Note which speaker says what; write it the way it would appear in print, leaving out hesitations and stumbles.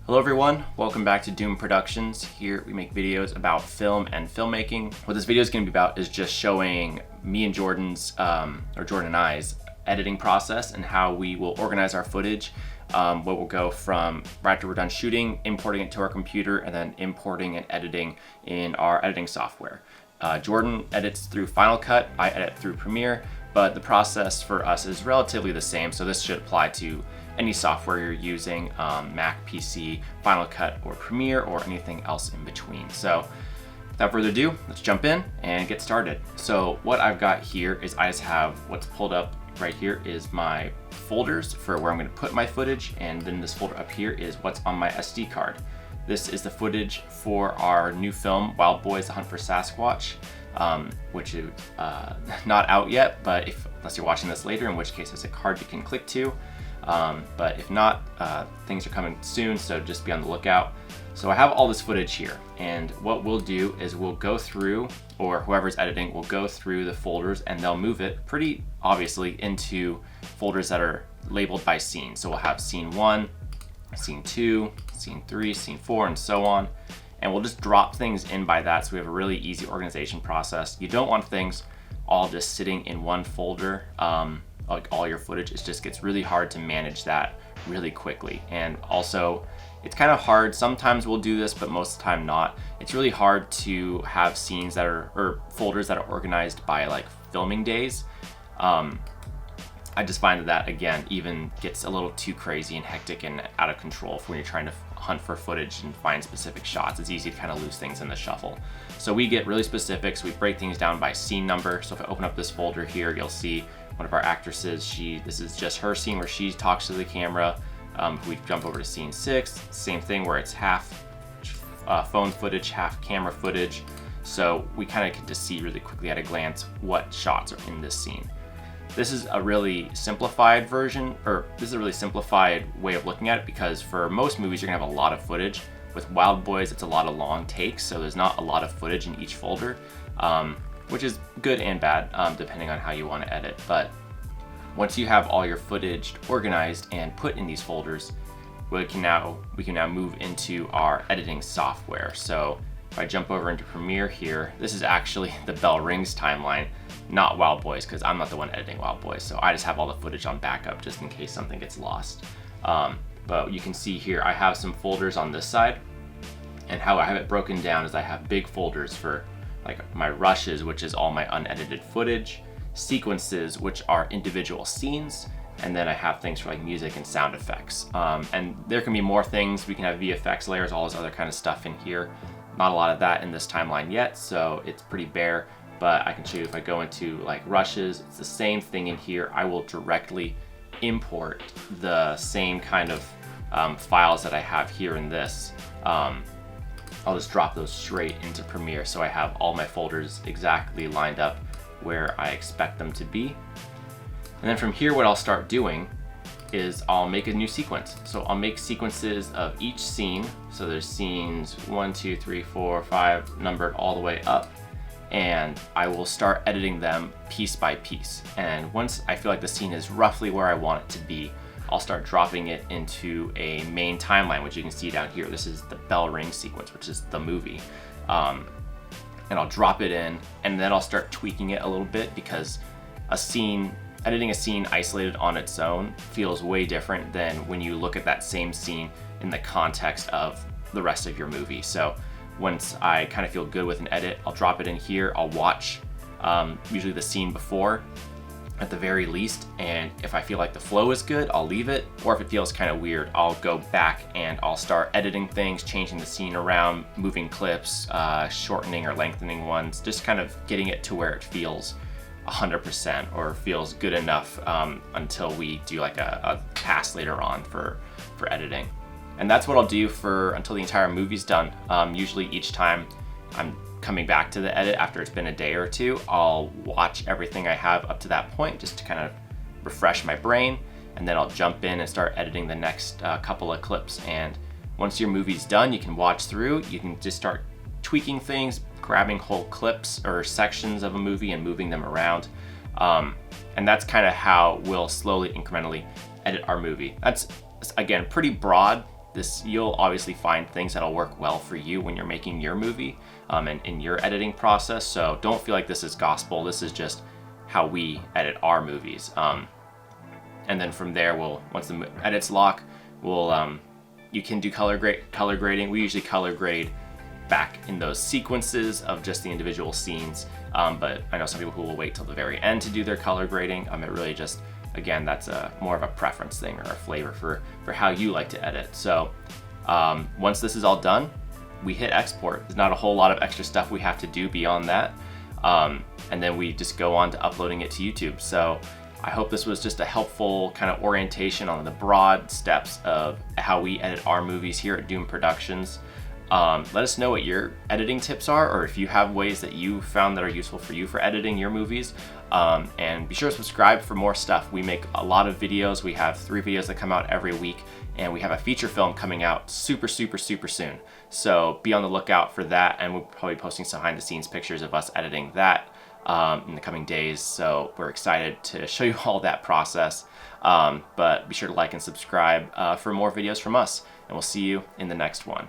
Speaker 1: Hello everyone, welcome back to Doom Productions. Here we make videos about film and filmmaking. What this video is going to be about is just showing me and Jordan and I's editing process and how we will organize our footage. What will go from right after we're done shooting, importing it to our computer, and then importing and editing in our editing software. Jordan edits through Final Cut, I edit through Premiere, but the process for us is relatively the same, so this should apply to any software you're using, Mac, PC, Final Cut, or Premiere, or anything else in between. So without further ado, let's jump in and get started. So what I've got here is I just have what's pulled up right here is my folders for where I'm going to put my footage, and then this folder up here is what's on my SD card. This is the footage for our new film, Wild Boys: The Hunt for Sasquatch, which is not out yet, but unless you're watching this later, in which case there's a card you can click to. But if not, things are coming soon, so just be on the lookout. So I have all this footage here, and what we'll do is we'll go through, or whoever's editing will go through the folders, and they'll move it pretty obviously into folders that are labeled by scene. So we'll have scene 1, scene 2, scene 3, scene 4, and so on. And we'll just drop things in by that, so we have a really easy organization process. You don't want things all just sitting in one folder, like all your footage. It just gets really hard to manage that really quickly. And also, it's kind of hard, sometimes we'll do this, but most of the time not. It's really hard to have scenes that are, or folders that are organized by like filming days. I just find that again, even gets a little too crazy and hectic and out of control when you're trying to hunt for footage and find specific shots. It's easy to kind of lose things in the shuffle. So we get really specific, so we break things down by scene number. So if I open up this folder here, you'll see one of our actresses, this is just her scene where she talks to the camera. We jump over to scene 6, same thing where it's half phone footage, half camera footage. So we kind of get to see really quickly at a glance what shots are in this scene. This is a really simplified version, or this is a really simplified way of looking at it, because for most movies you're gonna have a lot of footage. With Wild Boys, it's a lot of long takes, so there's not a lot of footage in each folder, which is good and bad, depending on how you want to edit. But once you have all your footage organized and put in these folders, we can now move into our editing software. So if I jump over into Premiere here, this is actually the Bell Rings timeline, not Wild Boys, because I'm not the one editing Wild Boys. So I just have all the footage on backup just in case something gets lost. But you can see here, I have some folders on this side, and how I have it broken down is I have big folders for like my rushes, which is all my unedited footage, sequences, which are individual scenes, and then I have things for like music and sound effects. And there can be more things. We can have VFX layers, all this other kind of stuff in here. Not a lot of that in this timeline yet, so it's pretty bare, but I can show you if I go into like rushes, it's the same thing in here. I will directly import the same kind of files that I have here in this. I'll just drop those straight into Premiere, so I have all my folders exactly lined up where I expect them to be. And then from here, what I'll start doing is I'll make a new sequence. So I'll make sequences of each scene. So there's scenes 1, 2, 3, 4, 5, numbered all the way up. And I will start editing them piece by piece. And once I feel like the scene is roughly where I want it to be, I'll start dropping it into a main timeline, which you can see down here. This is the Bell Ring sequence, which is the movie. And I'll drop it in, and then I'll start tweaking it a little bit, because editing a scene isolated on its own feels way different than when you look at that same scene in the context of the rest of your movie. So once I kind of feel good with an edit, I'll drop it in here. I'll watch usually the scene before at the very least, and if I feel like the flow is good, I'll leave it, or if it feels kind of weird, I'll go back and I'll start editing things, changing the scene around, moving clips, shortening or lengthening ones, just kind of getting it to where it feels 100% or feels good enough until we do like a pass later on for editing. And that's what I'll do until the entire movie's done. Usually each time I'm coming back to the edit after it's been a day or two, I'll watch everything I have up to that point just to kind of refresh my brain, and then I'll jump in and start editing the next couple of clips. And once your movie's done, you can watch through, you can just start tweaking things, grabbing whole clips or sections of a movie and moving them around. And that's kind of how we'll slowly, incrementally edit our movie. That's, again, pretty broad You'll obviously find things that'll work well for you when you're making your movie and in your editing process. So don't feel like this is gospel. This is just how we edit our movies. And then from there, once the edits lock, you can do color grading. We usually color grade back in those sequences of just the individual scenes. But I know some people who will wait till the very end to do their color grading. It really just, again, that's more of a preference thing or a flavor for how you like to edit. So once this is all done, we hit export. There's not a whole lot of extra stuff we have to do beyond that. And then we just go on to uploading it to YouTube. So I hope this was just a helpful kind of orientation on the broad steps of how we edit our movies here at Doom Productions. Let us know what your editing tips are, or if you have ways that you found that are useful for you for editing your movies. And be sure to subscribe for more stuff. We make a lot of videos. We have 3 videos that come out every week, and we have a feature film coming out super soon. So be on the lookout for that, and we'll probably be posting some behind the scenes pictures of us editing that in the coming days. So we're excited to show you all that process. But be sure to like and subscribe for more videos from us, and we'll see you in the next one.